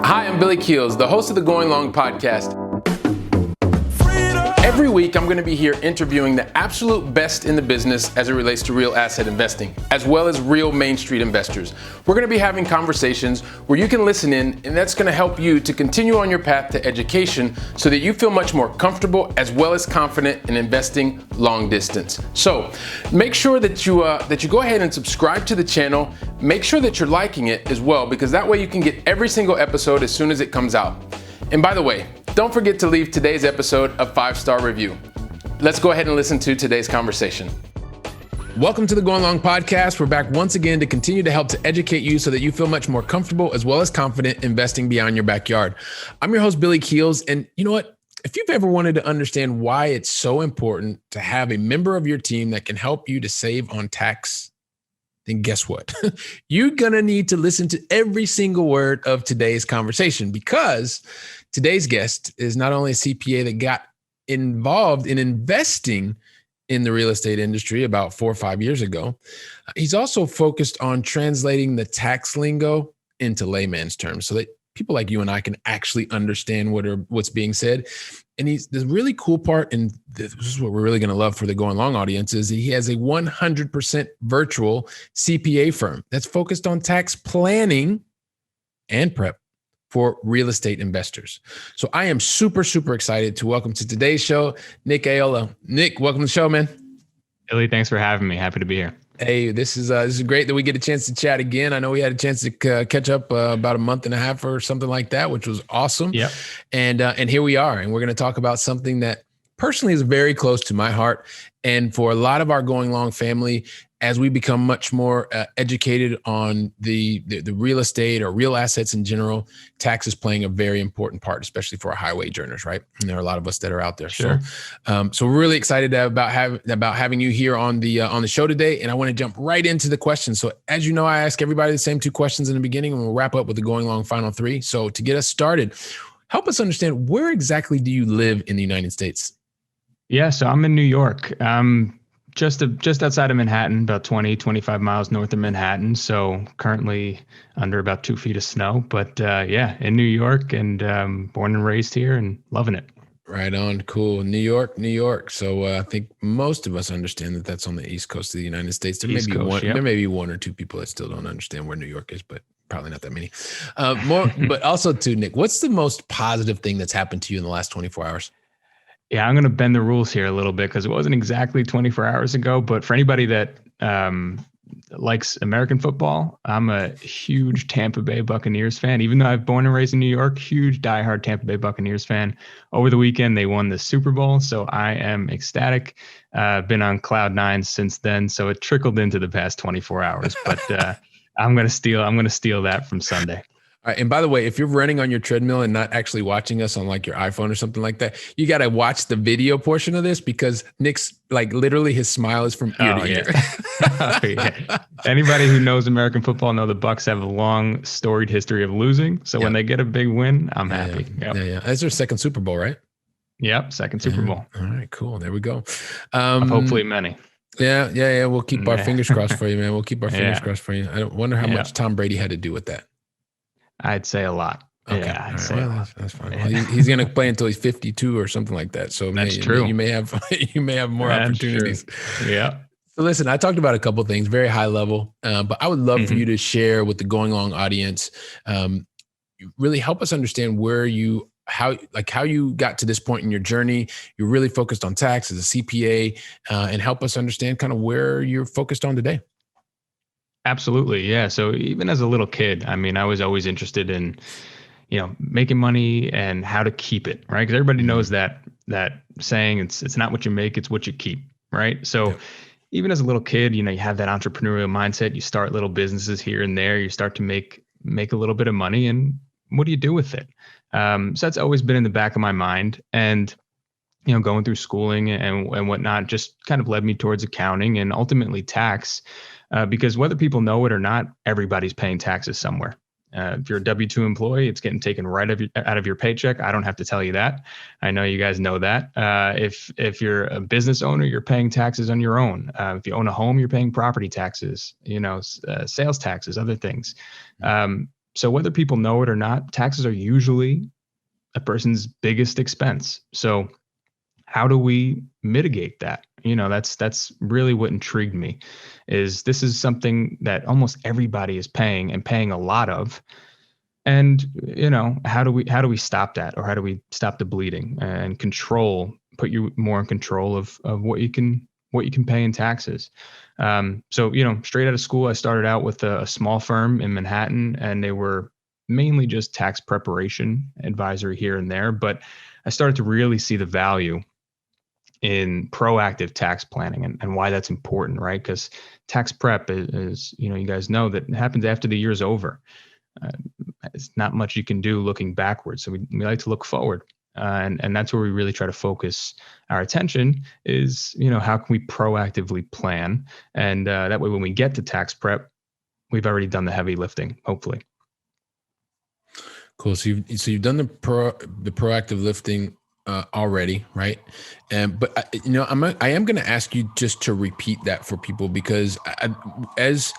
Hi, I'm Billy Keels, the host of the Going Long podcast. Every week, I'm going to be here interviewing the absolute best in the business as it relates to real asset investing, as well as real Main Street investors. We're going to be having conversations where you can listen in, and that's going to help you to continue on your path to education so that you feel much more comfortable as well as confident in investing long distance. So make sure that you go ahead and subscribe to the channel. Make sure that you're liking it as well, because that way you can get every single episode as soon as it comes out. And by the way, don't forget to leave today's episode a 5-star review. Let's go ahead and listen to today's conversation. Welcome to the Going Long podcast. We're back once again to continue to help to educate you so that you feel much more comfortable as well as confident investing beyond your backyard. I'm your host, Billy Keels. And you know what? If you've ever wanted to understand why it's so important to have a member of your team that can help you to save on tax, then guess what? You're going to need to listen to every single word of today's conversation, because today's guest is not only a CPA that got involved in investing in the real estate industry about 4 or 5 years ago. He's also focused on translating the tax lingo into layman's terms so that people like you and I can actually understand what's being said. And the really cool part, and this is what we're really going to love for the Going Long audience, is he has a 100% virtual CPA firm that's focused on tax planning and prep for real estate investors. So I am super, super excited to welcome to today's show, Nick Aiola. Nick, welcome to the show, man. Billy, thanks for having me. Happy to be here. Hey, this is great that we get a chance to chat again. I know we had a chance to catch up about a month and a half or something like that, which was awesome. Yep. And here we are, and we're going to talk about something that personally is very close to my heart, and for a lot of our Going Long family, as we become much more educated on the real estate or real assets in general, tax is playing a very important part, especially for our high wage earners, right? And there are a lot of us that are out there. Sure. So we're really excited about having you here on the show today. And I want to jump right into the questions. So as you know, I ask everybody the same 2 questions in the beginning, and we'll wrap up with the Going Long final 3. So to get us started, help us understand, where exactly do you live in the United States? Yeah, so I'm in New York. Just outside of Manhattan, about 25 miles north of Manhattan. So currently under about 2 feet of snow, but yeah, in New York, and born and raised here and loving it. Right on. Cool. New York. So I think most of us understand that that's on the East Coast of the United States. There may be one or two people that still don't understand where New York is, but probably not that many. But also too, Nick, what's the most positive thing that's happened to you in the last 24 hours? Yeah, I'm going to bend the rules here a little bit because it wasn't exactly 24 hours ago. But for anybody that likes American football, I'm a huge Tampa Bay Buccaneers fan. Even though I've born and raised in New York, huge diehard Tampa Bay Buccaneers fan. Over the weekend, they won the Super Bowl, so I am ecstatic. Been on cloud 9 since then, so it trickled into the past 24 hours. But I'm going to steal that from Sunday. All right. And by the way, if you're running on your treadmill and not actually watching us on like your iPhone or something like that, you got to watch the video portion of this, because Nick's literally his smile is from ear to ear. Yeah. Anybody who knows American football know the Bucs have a long storied history of losing. So when they get a big win, I'm happy. Yeah. That's their second Super Bowl, right? Yep. Second Super Bowl. All right, cool. There we go. Hopefully many. Yeah. We'll keep our fingers crossed for you, man. We'll keep our fingers crossed for you. I don't wonder how much Tom Brady had to do with that. I'd say a lot. Okay. Yeah, I'd say a lot. That's fine. Well, he's going to play until he's 52 or something like that. So that's true. You may have more opportunities. True. Yeah. So listen, I talked about a couple of things, very high level, but I would love for you to share with the Going Long audience, really help us understand how you got to this point in your journey. You're really focused on tax as a CPA, and help us understand kind of where you're focused on today. Absolutely. Yeah. So even as a little kid, I mean, I was always interested in, making money and how to keep it, right? Because everybody knows that saying, it's not what you make, it's what you keep, right? So even as a little kid, you have that entrepreneurial mindset. You start little businesses here and there. You start to make a little bit of money, and what do you do with it? So that's always been in the back of my mind. And going through schooling and whatnot just kind of led me towards accounting and ultimately tax. Because whether people know it or not, everybody's paying taxes somewhere. If you're a W-2 employee, it's getting taken right out of your paycheck. I don't have to tell you that. I know you guys know that. If you're a business owner, you're paying taxes on your own. If you own a home, you're paying property taxes, sales taxes, other things. So whether people know it or not, taxes are usually a person's biggest expense. So how do we mitigate that? That's really what intrigued me. This is something that almost everybody is paying and paying a lot of. And how do we stop that, or how do we stop the bleeding and put you more in control of what you can pay in taxes? So straight out of school, I started out with a small firm in Manhattan, and they were mainly just tax preparation advisory here and there. But I started to really see the value in proactive tax planning and why that's important, right? Because tax prep is, you guys know that it happens after the year's over. It's not much you can do looking backwards. So we like to look forward. And that's where we really try to focus our attention is, how can we proactively plan? And that way, when we get to tax prep, we've already done the heavy lifting, hopefully. Cool. So you've done the proactive lifting already, right? But I am going to ask you just to repeat that for people, because as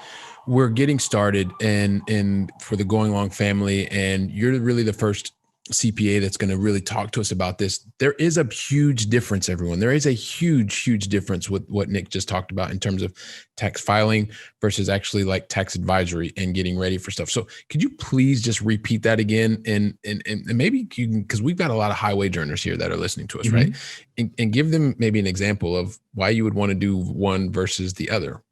we're getting started and for the Going Long family, and you're really the first CPA that's going to really talk to us about this. There is a huge difference, everyone. There is a huge difference with what Nick just talked about in terms of tax filing versus actually like tax advisory and getting ready for stuff. So could you please just repeat that again? And maybe you can, because we've got a lot of highway journers here that are listening to us, Mm-hmm. right? And give them maybe an example of why you would want to do one versus the other.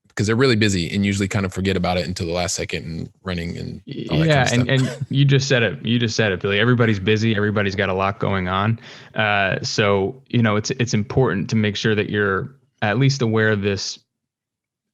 Because they're really busy and usually kind of forget about it until the last second and running and all that kind of stuff. And you just said it, Billy. Everybody's busy. Everybody's got a lot going on. So it's important to make sure that you're at least aware of this.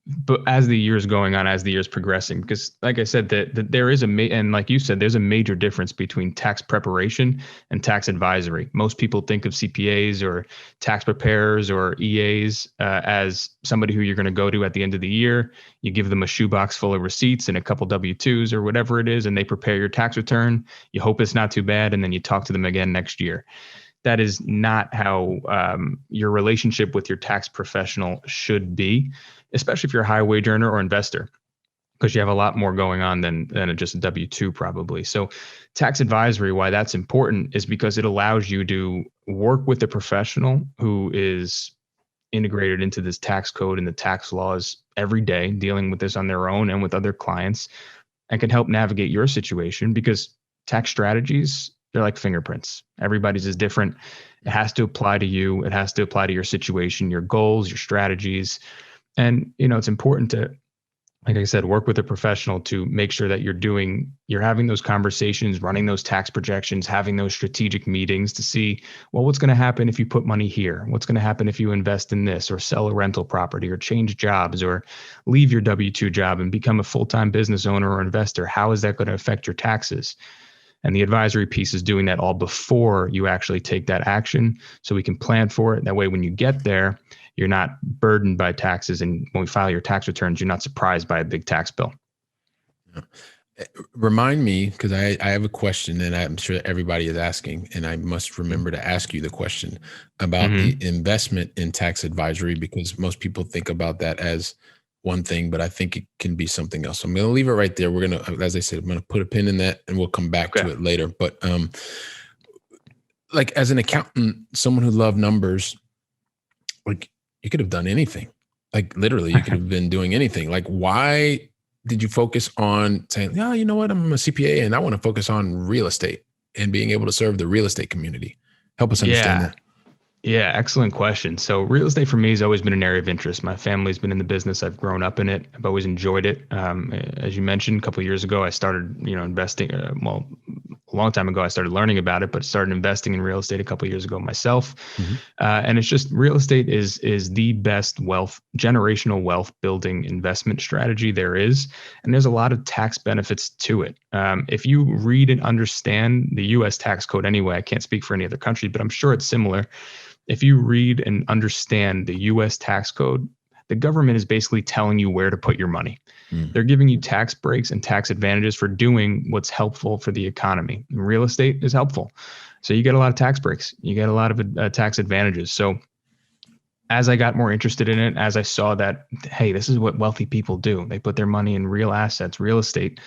But as the year's going on, as the year's progressing, because like I said, that there is and like you said, there's a major difference between tax preparation and tax advisory. Most people think of CPAs or tax preparers or EAs as somebody who you're going to go to at the end of the year. You give them a shoebox full of receipts and a couple W-2s or whatever it is, and they prepare your tax return. You hope it's not too bad, and then you talk to them again next year. That is not how your relationship with your tax professional should be, especially if you're a high wage earner or investor, because you have a lot more going on than just a W-2 probably. So tax advisory, why that's important is because it allows you to work with a professional who is integrated into this tax code and the tax laws every day, dealing with this on their own and with other clients, and can help navigate your situation, because tax strategies, they're like fingerprints. Everybody's is different. It has to apply to you. It has to apply to your situation, your goals, your strategies. And, it's important to, like I said, work with a professional to make sure that you're having those conversations, running those tax projections, having those strategic meetings to see, well, what's going to happen if you put money here? What's going to happen if you invest in this, or sell a rental property, or change jobs, or leave your W-2 job and become a full-time business owner or investor? How is that going to affect your taxes? And the advisory piece is doing that all before you actually take that action, so we can plan for it. That way, when you get there, you're not burdened by taxes. And when we file your tax returns, you're not surprised by a big tax bill. Remind me, because I have a question, and I'm sure everybody is asking, and I must remember to ask you the question about the investment in tax advisory, because most people think about that as one thing, but I think it can be something else. So I'm going to leave it right there. We're going to, as I said, I'm going to put a pin in that, and we'll come back to it later. But like as an accountant, someone who loved numbers, like you could have done anything. Like literally, you could have been doing anything. Like, why did you focus on saying, "Yeah, you know what? I'm a CPA and I want to focus on real estate and being able to serve the real estate community"? Help us understand that. Yeah, excellent question. So real estate for me has always been an area of interest. My family's been in the business. I've grown up in it. I've always enjoyed it. As you mentioned, a couple of years ago, I started, investing. A long time ago, I started learning about it, but started investing in real estate a couple of years ago myself. And it's just, real estate is the best generational wealth building investment strategy there is. And there's a lot of tax benefits to it. If you read and understand the U.S. tax code anyway, I can't speak for any other country, but I'm sure it's similar. If you read and understand the U.S. tax code, the government is basically telling you where to put your money. Mm. They're giving you tax breaks and tax advantages for doing what's helpful for the economy. And real estate is helpful. So you get a lot of tax breaks. You get a lot of tax advantages. So as I got more interested in it, as I saw that, hey, this is what wealthy people do. They put their money in real assets, real estate.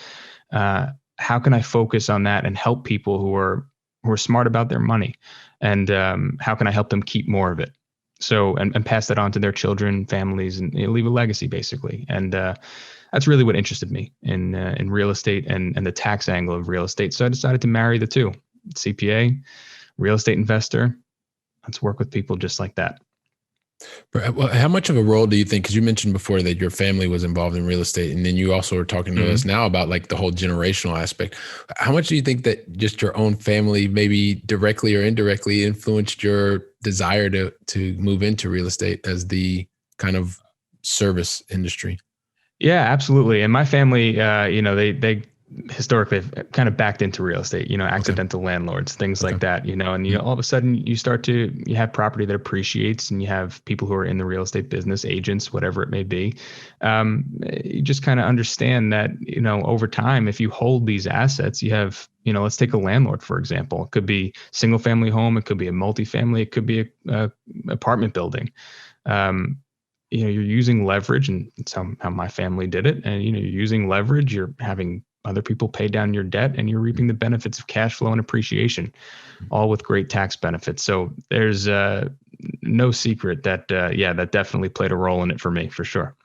How can I focus on that and help people who are smart about their money? And how can I help them keep more of it? So, and pass that on to their children, families, and leave a legacy, basically. And that's really what interested me in real estate and the tax angle of real estate. So I decided to marry the two: CPA, real estate investor. Let's work with people just like that. Well, how much of a role do you think, because you mentioned before that your family was involved in real estate, and then you also are talking to us now about like the whole generational aspect. How much do you think that just your own family, maybe directly or indirectly, influenced your desire to move into real estate as the kind of service industry? Yeah, absolutely. And my family, they historically have kind of backed into real estate, accidental landlords, things like that, and, all of a sudden you have property that appreciates, and you have people who are in the real estate business, agents, whatever it may be. You just kind of understand that, over time, if you hold these assets, you have, let's take a landlord, for example. It could be single family home. It could be a multifamily. It could be a apartment building. You're using leverage, and that's how my family did it. And, you're using leverage, you're having other people pay down your debt, and you're reaping the benefits of cash flow and appreciation, all with great tax benefits. So there's no secret that, that definitely played a role in it for me, for sure.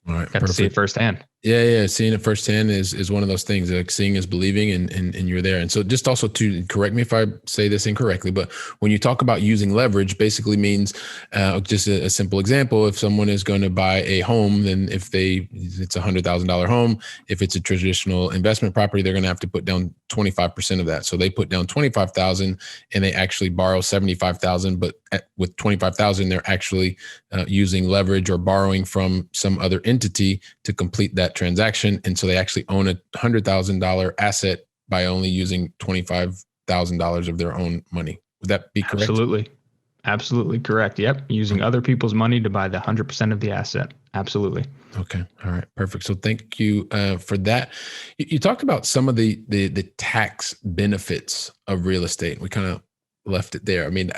All right. Got to see it firsthand. Yeah. Seeing it firsthand is one of those things. Like seeing is believing, and you're there. And so just also to correct me if I say this incorrectly, but when you talk about using leverage, basically means just a simple example. If someone is going to buy a home, then it's $100,000 home. If it's a traditional investment property, they're going to have to put down 25% of that. So they put down 25,000 and they actually borrow 75,000, but with 25,000, they're actually using leverage or borrowing from some other entity to complete that transaction. And so they actually own a $100,000 asset by only using $25,000 of their own money. Would that be correct? Absolutely correct. Yep. Using other people's money to buy the 100% of the asset. Absolutely. Okay. All right. Perfect. So thank you for that. You talked about some of the tax benefits of real estate. We kind of left it there. I mean,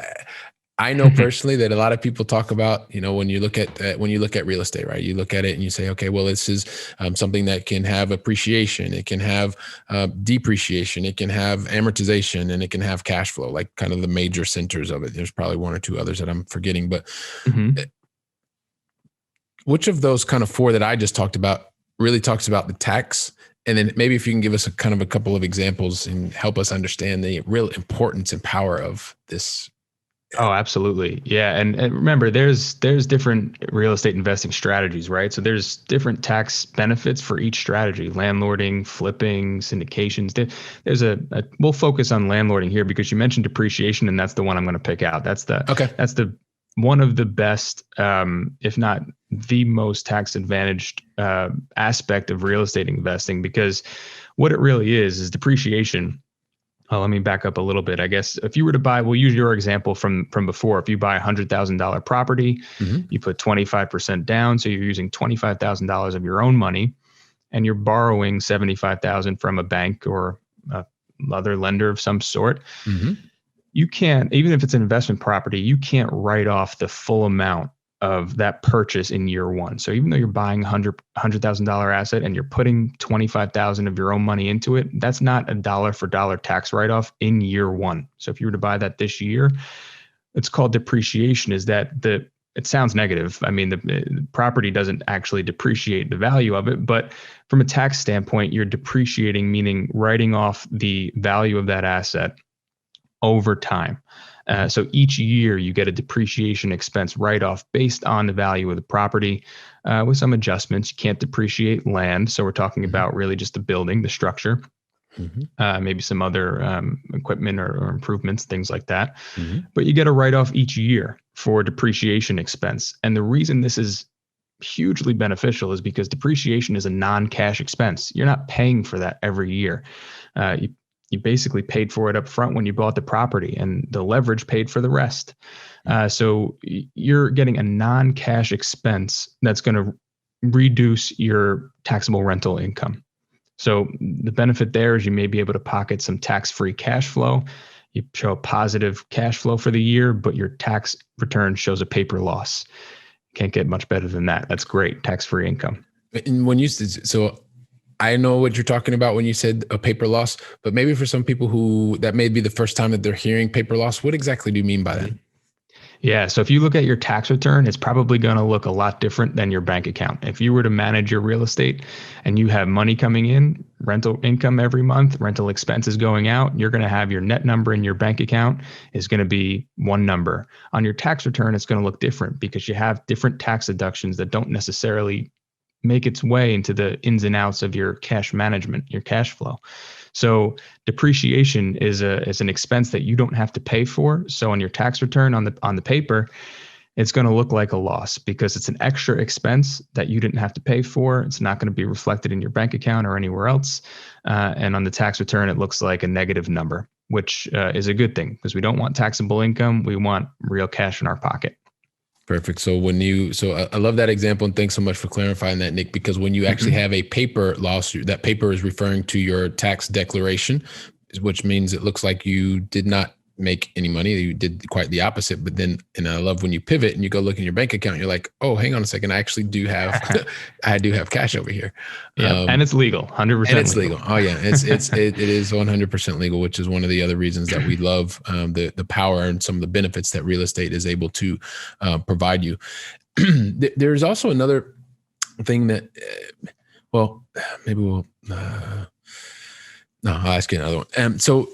I know personally that a lot of people talk about, when you look at real estate, right? You look at it and you say, okay, well, this is something that can have appreciation. It can have depreciation. It can have amortization, and it can have cash flow, like kind of the major centers of it. There's probably one or two others that I'm forgetting, but which of those kind of four that I just talked about really talks about the tax? And then maybe if you can give us a couple of examples and help us understand the real importance and power of this. Oh, absolutely. Yeah. And remember, there's different real estate investing strategies, right? So there's different tax benefits for each strategy: landlording, flipping, syndications. We'll focus on landlording here because you mentioned depreciation, and that's the one I'm going to pick out. That's the one of the best, if not the most tax advantaged aspect of real estate investing, because what it really is depreciation. Oh, let me back up a little bit. I guess if you were to buy, we'll use your example from before. If you buy $100,000 property, you put 25% down. So you're using $25,000 of your own money, and you're borrowing $75,000 from a bank or other lender of some sort. You can't, even if it's an investment property, you can't write off the full amount of that purchase in year one. So even though you're buying $100,000 asset and you're putting $25,000 of your own money into it, that's not a dollar for dollar tax write-off in year one. So if you were to buy that this year, it's called depreciation. It sounds negative. I mean, the property doesn't actually depreciate the value of it, but from a tax standpoint, you're depreciating, meaning writing off the value of that asset over time. So each year you get a depreciation expense write-off based on the value of the property, with some adjustments. You can't depreciate land. So we're talking about really just the building, the structure, maybe some other equipment or improvements, things like that. But you get a write-off each year for depreciation expense. And the reason this is hugely beneficial is because depreciation is a non-cash expense. You're not paying for that every year. you basically paid for it up front when you bought the property, and the leverage paid for the rest. So you're getting a non-cash expense that's going to reduce your taxable rental income. So the benefit there is you may be able to pocket some tax-free cash flow. You show a positive cash flow for the year, but your tax return shows a paper loss. Can't get much better than that. That's great, tax-free income. And when you so I know what you're talking about when you said a paper loss, but maybe for some people who that may be the first time that they're hearing paper loss, what exactly do you mean by that? Yeah. So if you look at your tax return, it's probably going to look a lot different than your bank account. If you were to manage your real estate and you have money coming in, rental income every month, rental expenses going out, you're going to have your net number in your bank account is going to be one number. On your tax return, it's going to look different because you have different tax deductions that don't necessarily make its way into the ins and outs of your cash management, your cash flow. So depreciation is an expense that you don't have to pay for. So on your tax return on the paper, it's going to look like a loss because it's an extra expense that you didn't have to pay for. It's not going to be reflected in your bank account or anywhere else. And on the tax return, it looks like a negative number, which is a good thing because we don't want taxable income. We want real cash in our pocket. Perfect. So I love that example, and thanks so much for clarifying that, Nick, because when you actually have a paper loss, that paper is referring to your tax declaration, which means it looks like you did not make any money. You did quite the opposite. But then, and I love when you pivot and you go look in your bank account, you're like, oh, hang on a second. I actually do have, I do have cash over here. Yeah. And it's legal, 100%. And it's legal. Oh yeah. It is 100% legal, which is one of the other reasons that we love the power and some of the benefits that real estate is able to provide you. There's also another thing that, maybe we'll, no, I'll ask you another one. So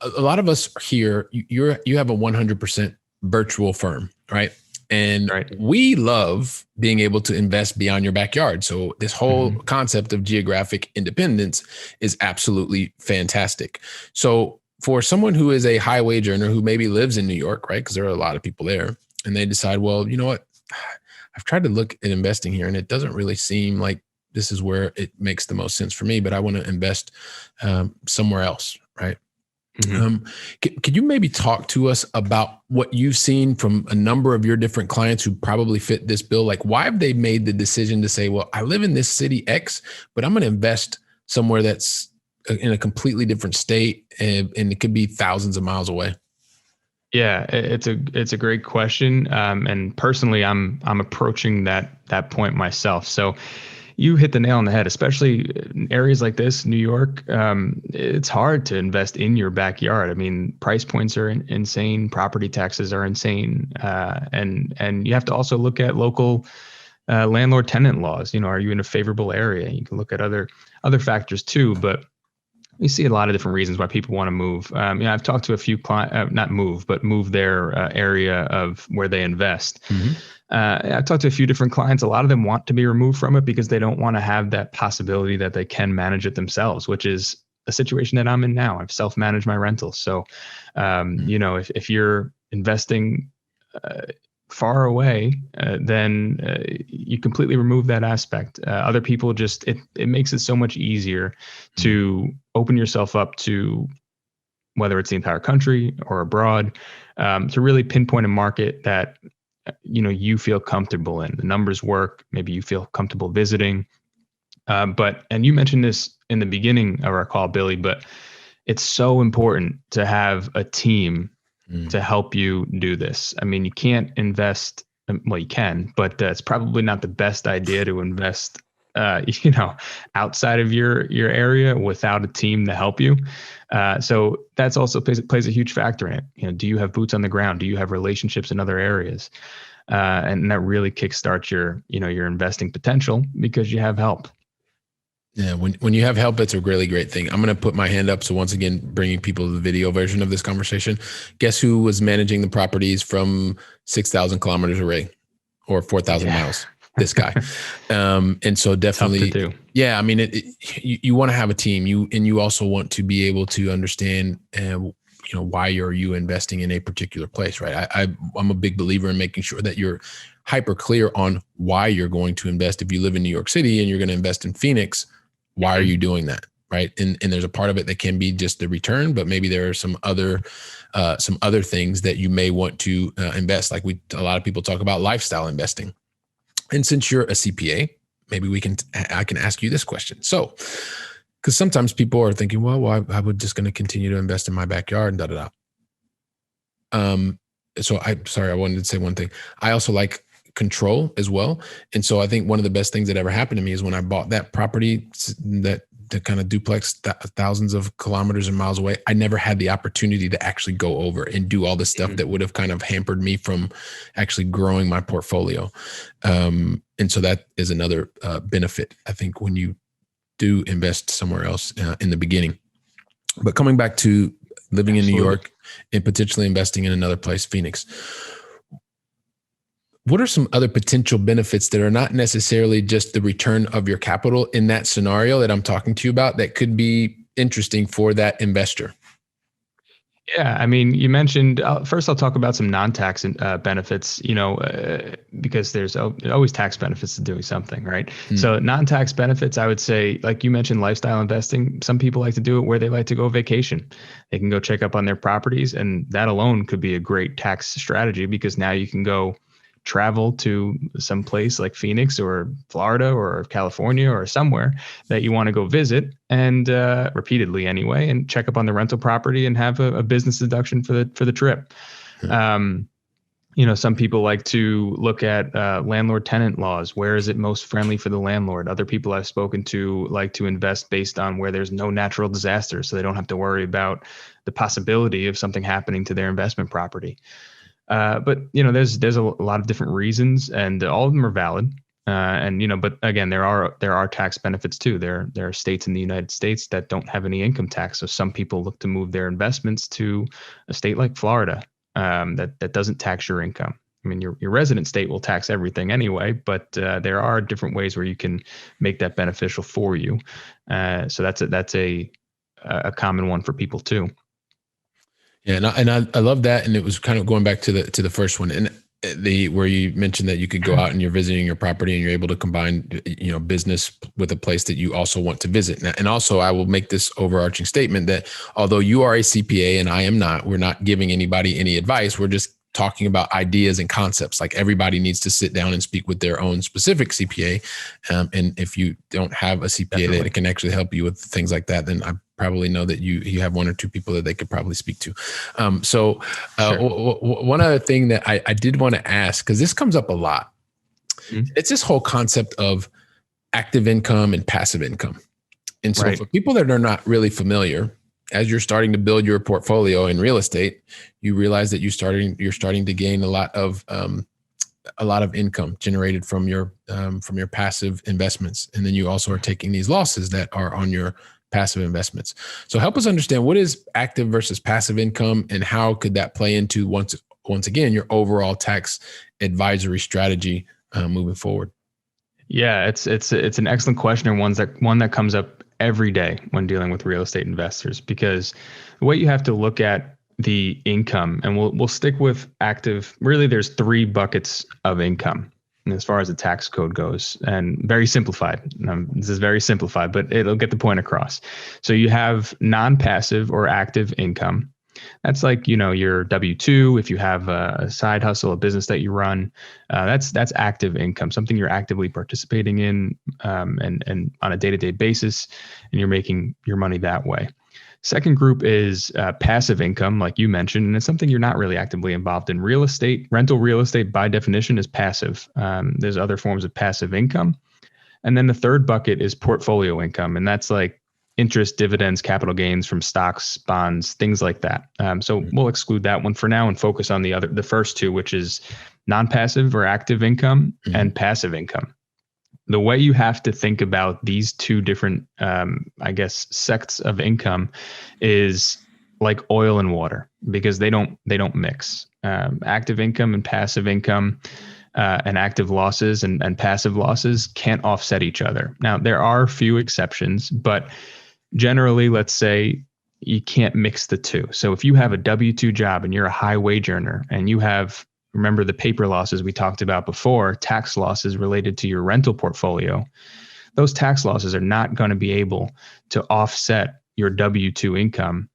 a lot of us here, you have a 100% virtual firm, right? And we love being able to invest beyond your backyard. So this whole concept of geographic independence is absolutely fantastic. So for someone who is a high wage earner who maybe lives in New York, right? Because there are a lot of people there, and they decide, well, you know what? I've tried to look at investing here and it doesn't really seem like this is where it makes the most sense for me, but I want to invest somewhere else, right? Could you maybe talk to us about what you've seen from a number of your different clients who probably fit this bill? Like, why have they made the decision to say, well, I live in this city X, but I'm going to invest somewhere that's in a completely different state and it could be thousands of miles away? Yeah, it's a great question. And personally, I'm approaching that point myself. So you hit the nail on the head, especially in areas like this, New York. It's hard to invest in your backyard. I mean, price points are insane. Property taxes are insane. And you have to also look at local landlord tenant laws. You know, are you in a favorable area? You can look at other factors too, but we see a lot of different reasons why people want to move. I've talked to a few clients, not move, but move their area of where they invest. I've talked to a few different clients. A lot of them want to be removed from it because they don't want to have that possibility that they can manage it themselves, which is a situation that I'm in now. I've self-managed my rentals. So, if you're investing far away, then you completely remove that aspect. Other people it makes it so much easier to open yourself up to, whether it's the entire country or abroad, to really pinpoint a market that you feel comfortable in. The numbers work. Maybe you feel comfortable visiting. And you mentioned this in the beginning of our call, Billy, but it's so important to have a team to help you do this. I mean, you can't invest, well, you can, but it's probably not the best idea to invest, outside of your area without a team to help you. So that's also plays a huge factor in it. Do you have boots on the ground? Do you have relationships in other areas? And that really kickstarts your investing potential because you have help. Yeah, when you have help, it's a really great thing. I'm going to put my hand up. So once again, bringing people to the video version of this conversation. Guess who was managing the properties from 6,000 kilometers away or 4,000 miles? This guy. And so definitely, yeah, I mean, you want to have a team. You also want to be able to understand, why are you investing in a particular place, right? I'm a big believer in making sure that you're hyper clear on why you're going to invest. If you live in New York City and you're going to invest in Phoenix, why are you doing that? right? And there's a part of it that can be just the return, but maybe there are some other things that you may want to invest. Like a lot of people talk about lifestyle investing. And since you're a CPA, maybe I can ask you this question. So, because sometimes people are thinking, well, I would just going to continue to invest in my backyard and da da da. So I wanted to say one thing. I also like control as well. And so I think one of the best things that ever happened to me is when I bought that property, that the kind of duplex thousands of kilometers and miles away, I never had the opportunity to actually go over and do all the stuff that would have kind of hampered me from actually growing my portfolio. And so that is another benefit, I think, when you do invest somewhere else in the beginning. But coming back to living in New York and potentially investing in another place, Phoenix, what are some other potential benefits that are not necessarily just the return of your capital in that scenario that I'm talking to you about that could be interesting for that investor? Yeah, I mean, you mentioned, first I'll talk about some non-tax benefits, because there's always tax benefits to doing something, right? So non-tax benefits, I would say, like you mentioned, lifestyle investing, some people like to do it where they like to go vacation. They can go check up on their properties, and that alone could be a great tax strategy, because now you can go travel to some place like Phoenix or Florida or California or somewhere that you want to go visit, and repeatedly anyway, and check up on the rental property and have a business deduction for the trip. Some people like to look at landlord-tenant laws. Where is it most friendly for the landlord? Other people I've spoken to like to invest based on where there's no natural disaster, so they don't have to worry about the possibility of something happening to their investment property. But there's a lot of different reasons, and all of them are valid. But again, there are tax benefits too. There are states in the United States that don't have any income tax, so some people look to move their investments to a state like Florida that doesn't tax your income. I mean, your resident state will tax everything anyway, but there are different ways where you can make that beneficial for you. So that's a common one for people too. Yeah, and I love that, and it was kind of going back to the first one, and where you mentioned that you could go out and you're visiting your property and you're able to combine business with a place that you also want to visit. And also, I will make this overarching statement that although you are a CPA and I am not, we're not giving anybody any advice. We're just talking about ideas and concepts. Like, everybody needs to sit down and speak with their own specific CPA. And if you don't have a CPA that can actually help you with things like that, then I probably know that you have one or two people that they could probably speak to. Sure. One other thing that I did want to ask, because this comes up a lot, it's this whole concept of active income and passive income. And so for people that are not really familiar, as you're starting to build your portfolio in real estate, you realize that you're starting to gain a lot of income generated from your passive investments. And then you also are taking these losses that are on your passive investments. So help us understand, what is active versus passive income, and how could that play into once again your overall tax advisory strategy moving forward? Yeah, it's an excellent question, and one that comes up every day when dealing with real estate investors, because the way you have to look at the income, and we'll stick with active. Really, there's three buckets of income as far as the tax code goes, and very simplified. This is very simplified, but it'll get the point across. So you have non-passive or active income. That's like, your W-2. If you have a side hustle, a business that you run, that's active income, something you're actively participating in, and on a day-to-day basis, and you're making your money that way. Second group is passive income, like you mentioned, and it's something you're not really actively involved in. Real estate, rental real estate by definition is passive. There's other forms of passive income. And then the third bucket is portfolio income, and that's like interest, dividends, capital gains from stocks, bonds, things like that. So we'll exclude that one for now and focus on the first two, which is non-passive or active income and passive income. The way you have to think about these two different, sects of income is like oil and water, because they don't mix. Active income and passive income, and active losses and passive losses can't offset each other. Now, there are a few exceptions, but generally, let's say you can't mix the two. So if you have a W-2 job and you're a high wage earner, and you have, remember the paper losses we talked about before, tax losses related to your rental portfolio, those tax losses are not going to be able to offset your W-2 income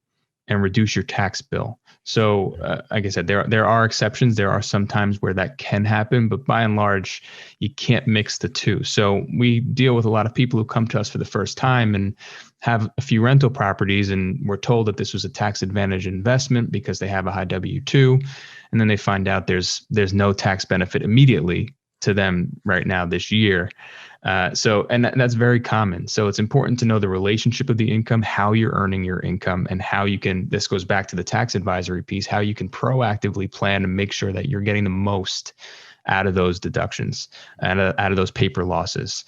and reduce your tax bill. So, like I said, there are exceptions. There are some times where that can happen, but by and large, you can't mix the two. So we deal with a lot of people who come to us for the first time and have a few rental properties, and we're told that this was a tax advantage investment because they have a high W-2, and then they find out there's no tax benefit immediately to them right now this year. And that's very common. So it's important to know the relationship of the income, how you're earning your income, and how you can, this goes back to the tax advisory piece, how you can proactively plan and make sure that you're getting the most out of those deductions, out of those paper losses,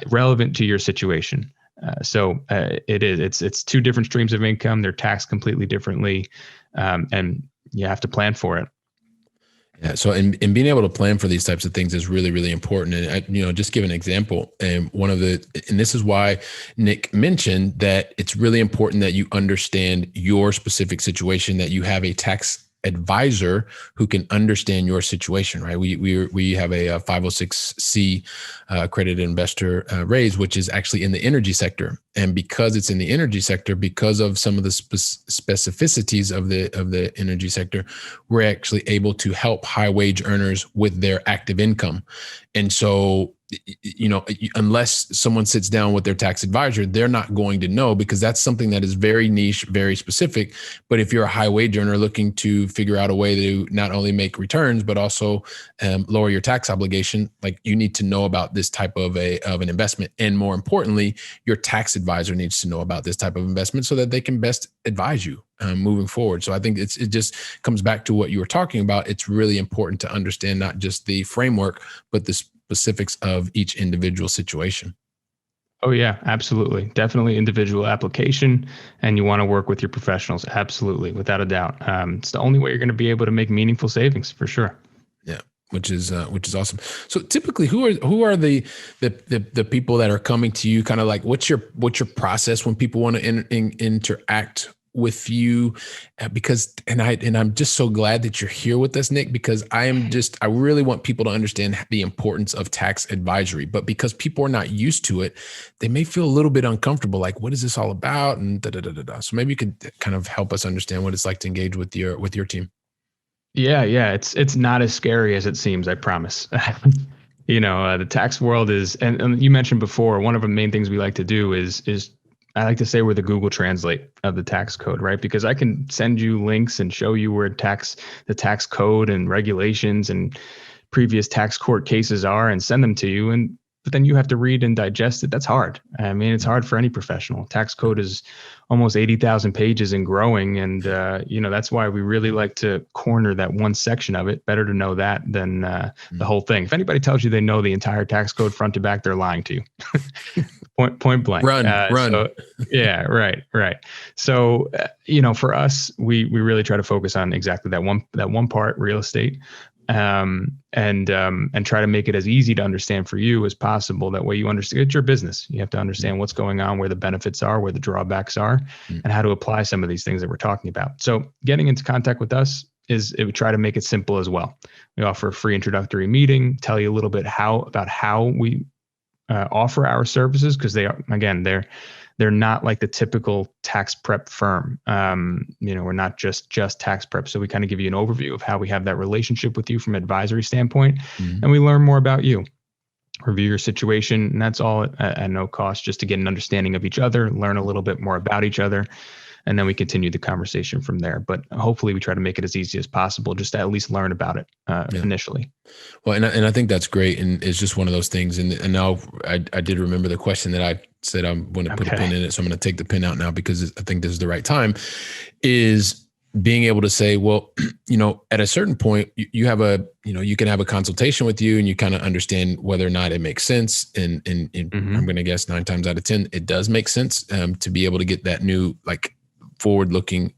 relevant to your situation. It's two different streams of income. They're taxed completely differently. And you have to plan for it. Yeah. So, and being able to plan for these types of things is really, really important. And I, just give an example. And and this is why Nick mentioned that it's really important that you understand your specific situation, that you have a tax advisor who can understand your situation, right? We have a 506c accredited investor raise, which is actually in the energy sector. And because it's in the energy sector, because of some of the specificities of the energy sector, we're actually able to help high wage earners with their active income. And so, unless someone sits down with their tax advisor, they're not going to know, because that's something that is very niche, very specific. But if you're a high wage earner looking to figure out a way to not only make returns, but also lower your tax obligation, like, you need to know about this type of an investment. And more importantly, your tax advisor needs to know about this type of investment so that they can best advise you moving forward. So I think it just comes back to what you were talking about. It's really important to understand not just the framework, but the specifics of each individual situation. Oh yeah, absolutely. Definitely individual application, and you want to work with your professionals. Absolutely. Without a doubt. It's the only way you're going to be able to make meaningful savings, for sure. Yeah. Which is awesome. So typically, who are the people that are coming to you? Kind of like, what's your process when people want to interact with you? Because I'm just so glad that you're here with us, Nick, because I really want people to understand the importance of tax advisory. But because people are not used to it, they may feel a little bit uncomfortable. Like, what is this all about? And da da da da da. So maybe you could kind of help us understand what it's like to engage with your team. Yeah. It's not as scary as it seems, I promise. The tax world is, and you mentioned before, one of the main things we like to do is I like to say we're the Google Translate of the tax code, right? Because I can send you links and show you where the tax code and regulations and previous tax court cases are and send them to you. But then you have to read and digest it. That's hard. I mean, it's hard for any professional. Tax code is almost 80,000 pages and growing. And, that's why we really like to corner that one section of it. Better to know that than the whole thing. If anybody tells you they know the entire tax code front to back, they're lying to you. Point blank. Run. So, yeah, right. So, for us, we really try to focus on exactly that one part, real estate. And try to make it as easy to understand for you as possible. That way you understand it's your business. You have to understand what's going on, where the benefits are, where the drawbacks are, and how to apply some of these things that we're talking about. So getting into contact with us it would try to make it simple as well. We offer a free introductory meeting, tell you a little bit about how we offer our services, because they're not like the typical tax prep firm. We're not just tax prep. So we kind of give you an overview of how we have that relationship with you from an advisory standpoint, and we learn more about you, review your situation, and that's all at no cost, just to get an understanding of each other, learn a little bit more about each other, and then we continue the conversation from there. But hopefully we try to make it as easy as possible, just to at least learn about it initially. Well, and I think that's great. And it's just one of those things. And now I did remember the question that I said I'm going to put a pin in it. So I'm going to take the pin out now, because I think this is the right time, is being able to say, well, at a certain point, you have you can have a consultation with you and you kind of understand whether or not it makes sense. And I'm going to guess 9 times out of 10, it does make sense to be able to get that new, like, forward-looking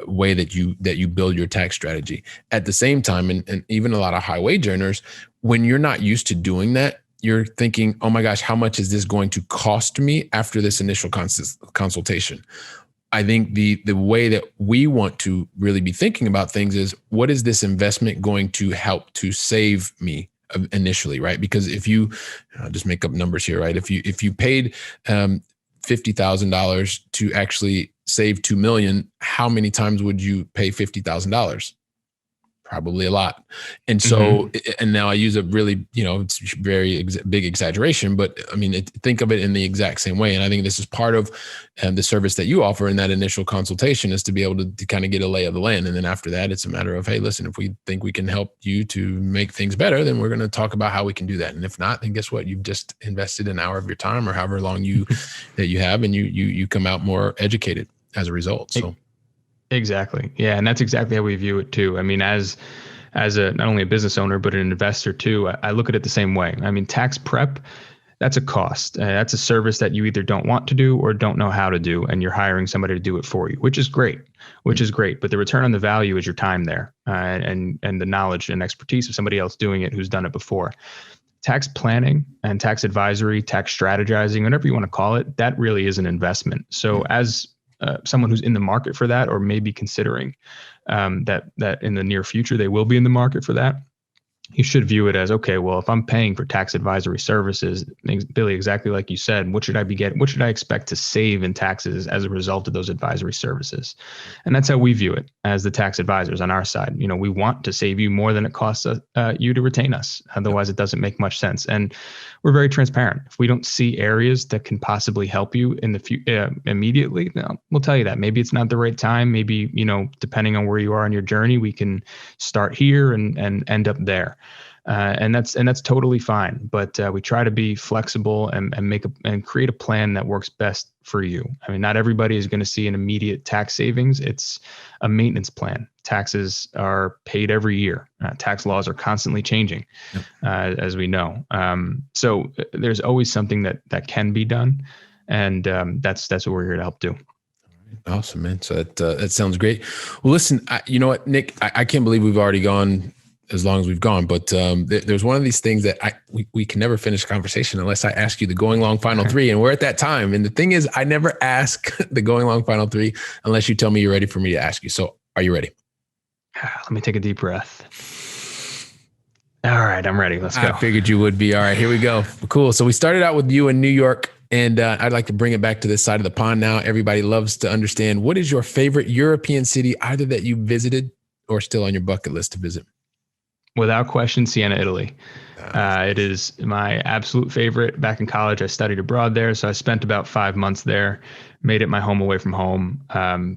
way that you build your tax strategy. At the same time, and even a lot of high wage earners, when you're not used to doing that, you're thinking, oh my gosh, how much is this going to cost me after this initial consultation? I think the way that we want to really be thinking about things is, what is this investment going to help to save me initially, right? Because if you I'll just make up numbers here, right? If you paid $50,000 to actually save 2 million, how many times would you pay $50,000? Probably a lot. And so, and now I use a really, it's very big exaggeration, but I mean, think of it in the exact same way. And I think this is part of the service that you offer in that initial consultation, is to be able to kind of get a lay of the land. And then after that, it's a matter of, hey, listen, if we think we can help you to make things better, then we're going to talk about how we can do that. And if not, then guess what? You've just invested an hour of your time or however long that you have, and you come out more educated as a result. So. Exactly. Yeah. And that's exactly how we view it too. I mean, as not only a business owner, but an investor too, I look at it the same way. I mean, tax prep, that's a cost. That's a service that you either don't want to do or don't know how to do. And you're hiring somebody to do it for you, which is great. But the return on the value is your time there, and the knowledge and expertise of somebody else doing it who's done it before. Tax planning and tax advisory, tax strategizing, whatever you want to call it, that really is an investment. So as someone who's in the market for that, or maybe considering that in the near future they will be in the market for that, you should view it as, okay, well, if I'm paying for tax advisory services, Billy, exactly like you said, what should I be getting? What should I expect to save in taxes as a result of those advisory services? And that's how we view it as the tax advisors on our side. We want to save you more than it costs you to retain us. Otherwise, it doesn't make much sense. And we're very transparent. If we don't see areas that can possibly help you in the immediately, we'll tell you that. Maybe it's not the right time. Maybe, depending on where you are in your journey, we can start here and end up there. And that's totally fine. But we try to be flexible and create a plan that works best for you. I mean, not everybody is going to see an immediate tax savings. It's a maintenance plan. Taxes are paid every year. Tax laws are constantly changing, as we know. So there's always something that can be done, and that's what we're here to help do. Awesome, man. So that sounds great. Well, listen, you know what, Nick, I can't believe we've already gone as long as we've gone, but there's one of these things that we can never finish a conversation unless I ask you the going long final three, and we're at that time. And the thing is, I never ask the going long final three unless you tell me you're ready for me to ask you. So are you ready? Let me take a deep breath. All right, I'm ready. Let's go. I figured you would be. All right, here we go. Cool. So we started out with you in New York, and I'd like to bring it back to this side of the pond now. Everybody loves to understand, what is your favorite European city, either that you visited or still on your bucket list to visit? Without question, Siena, Italy. It is my absolute favorite. Back in college, I studied abroad there, so I spent about 5 months there. Made it my home away from home.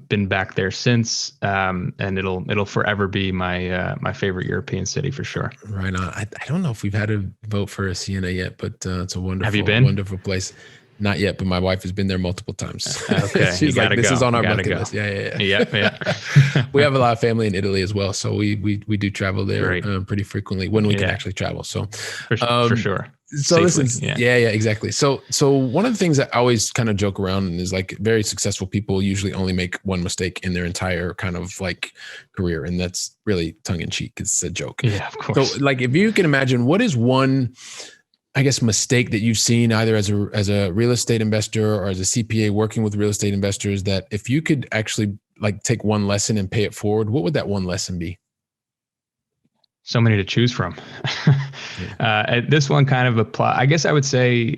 Been back there since, and it'll forever be my favorite European city for sure. Right on. I don't know if we've had a vote for a Siena yet, but it's a wonderful, have you been? Wonderful place. Not yet, but my wife has been there multiple times. Okay. She's like, this is on our bucket list. Yeah. We have a lot of family in Italy as well, so we do travel there pretty frequently when we can actually travel. So for sure. So safely, listen, yeah, exactly. So one of the things that I always kind of joke around is, like, very successful people usually only make one mistake in their entire kind of like career, and that's really tongue in cheek. It's a joke. Yeah, of course. So, like, if you can imagine, what is one, I guess, mistake that you've seen either as a real estate investor or as a CPA working with real estate investors, that if you could actually like take one lesson and pay it forward, what would that one lesson be? So many to choose from. This one kind of apply. I guess I would say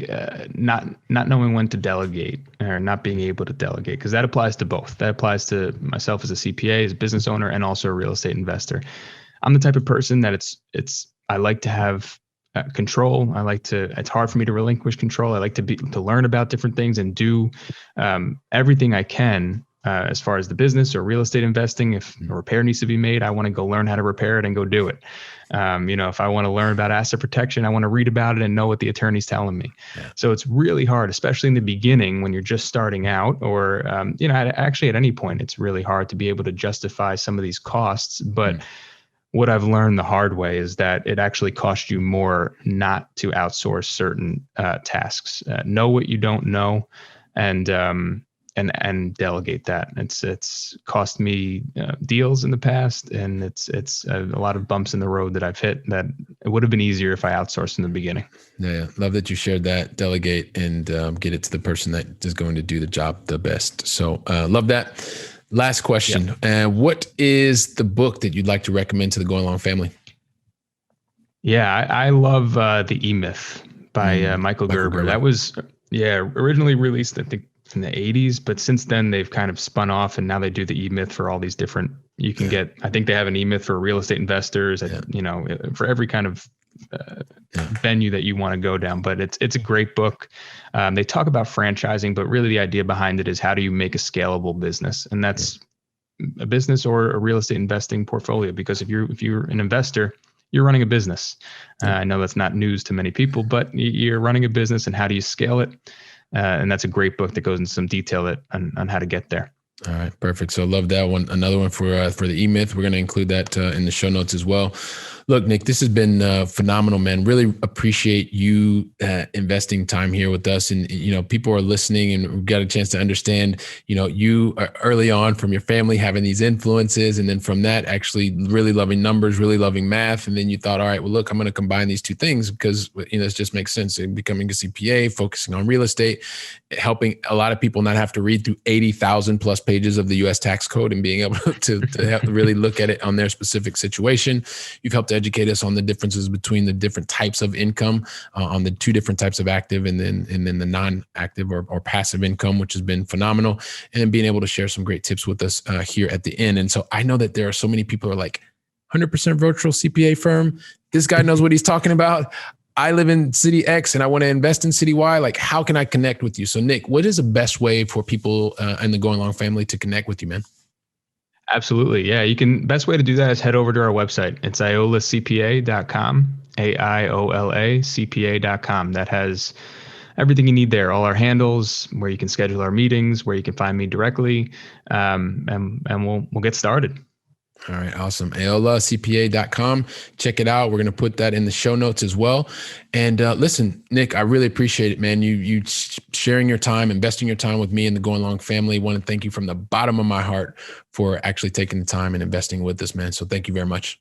not knowing when to delegate, or not being able to delegate, because that applies to both. That applies to myself as a CPA, as a business owner, and also a real estate investor. I'm the type of person that I like to have control. It's hard for me to relinquish control. I like to learn about different things and do everything I can as far as the business or real estate investing. If a repair needs to be made, I want to go learn how to repair it and go do it. If I want to learn about asset protection, I want to read about it and know what the attorney's telling me. Yeah. So it's really hard, especially in the beginning when you're just starting out, or, actually at any point, it's really hard to be able to justify some of these costs. But what I've learned the hard way is that it actually costs you more not to outsource certain tasks. Know what you don't know, and delegate that. It's cost me deals in the past, and it's a lot of bumps in the road that I've hit that it would have been easier if I outsourced in the beginning. Yeah. Love that you shared that. Delegate and get it to the person that is going to do the job the best. So love that. Last question. What is the book that you'd like to recommend to the Going Long family? Yeah, I love The E-Myth by Michael Gerber. That was, originally released, I think, in the 80s, but since then they've kind of spun off, and now they do the E-Myth for all these different, you can get, I think they have an E-Myth for real estate investors, for every kind of venue that you want to go down. But it's a great book. They talk about franchising, but really the idea behind it is how do you make a scalable business? And that's a business or a real estate investing portfolio, because if you're an investor, you're running a business. I know that's not news to many people, but you're running a business, and how do you scale it? And that's a great book that goes into some detail on how to get there. All right, perfect. So love that one. Another one for the E-Myth. We're going to include that in the show notes as well. Look, Nick, this has been phenomenal, man. Really appreciate you investing time here with us. And, people are listening, and we've got a chance to understand, you are early on from your family having these influences. And then from that, actually really loving numbers, really loving math. And then you thought, all right, well, look, I'm going to combine these two things because, it just makes sense. Becoming a CPA, focusing on real estate, helping a lot of people not have to read through 80,000 plus pages of the U.S. tax code, and being able to have to really look at it on their specific situation. You've helped educate us on the differences between the different types of income, on the two different types of active and then the non-active or passive income, which has been phenomenal. And then being able to share some great tips with us here at the end. And so I know that there are so many people who are like, 100% virtual CPA firm. This guy knows what he's talking about. I live in city X and I want to invest in city Y. Like, how can I connect with you? So Nick, what is the best way for people in the Going Long family to connect with you, man? Absolutely. Yeah. Best way to do that is head over to our website. It's aiolacpa.com, AIOLA-CPA.com. That has everything you need there, all our handles, where you can schedule our meetings, where you can find me directly. And we'll get started. All right. Awesome. AIOLACPA.com. Check it out. We're going to put that in the show notes as well. And listen, Nick, I really appreciate it, man. You sharing your time, investing your time with me and the Going Long family. I want to thank you from the bottom of my heart for actually taking the time and investing with us, man. So thank you very much.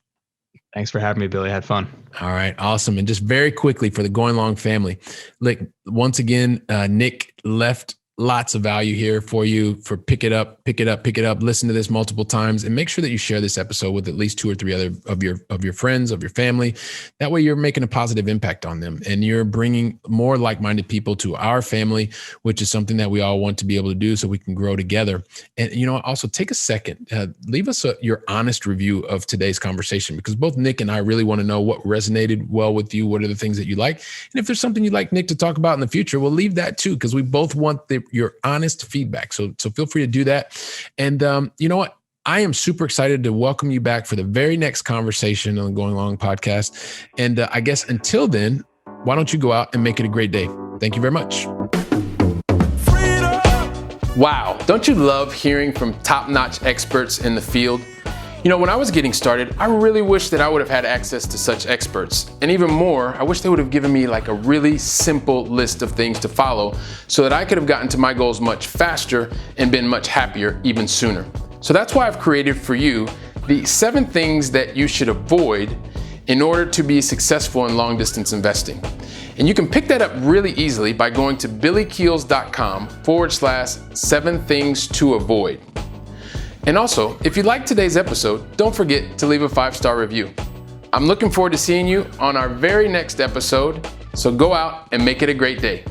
Thanks for having me, Billy. I had fun. All right. Awesome. And just very quickly for the Going Long family, look, once again, Nick left lots of value here for you. For pick it up, listen to this multiple times, and make sure that you share this episode with at least 2 or 3 other of your friends, of your family. That way you're making a positive impact on them, and you're bringing more like-minded people to our family, which is something that we all want to be able to do so we can grow together. And, also take a second, leave us your honest review of today's conversation, because both Nick and I really want to know what resonated well with you. What are the things that you like? And if there's something you'd like Nick to talk about in the future, we'll leave that too, because we both want your honest feedback. So feel free to do that. And you know what? I am super excited to welcome you back for the very next conversation on the Going Long podcast. And I guess until then, why don't you go out and make it a great day? Thank you very much. Wow. Don't you love hearing from top-notch experts in the field? When I was getting started, I really wish that I would have had access to such experts. And even more, I wish they would have given me like a really simple list of things to follow so that I could have gotten to my goals much faster and been much happier even sooner. So that's why I've created for you the 7 things that you should avoid in order to be successful in long distance investing. And you can pick that up really easily by going to billykeels.com/7 things to avoid. And also, if you liked today's episode, don't forget to leave a 5-star review. I'm looking forward to seeing you on our very next episode, so go out and make it a great day.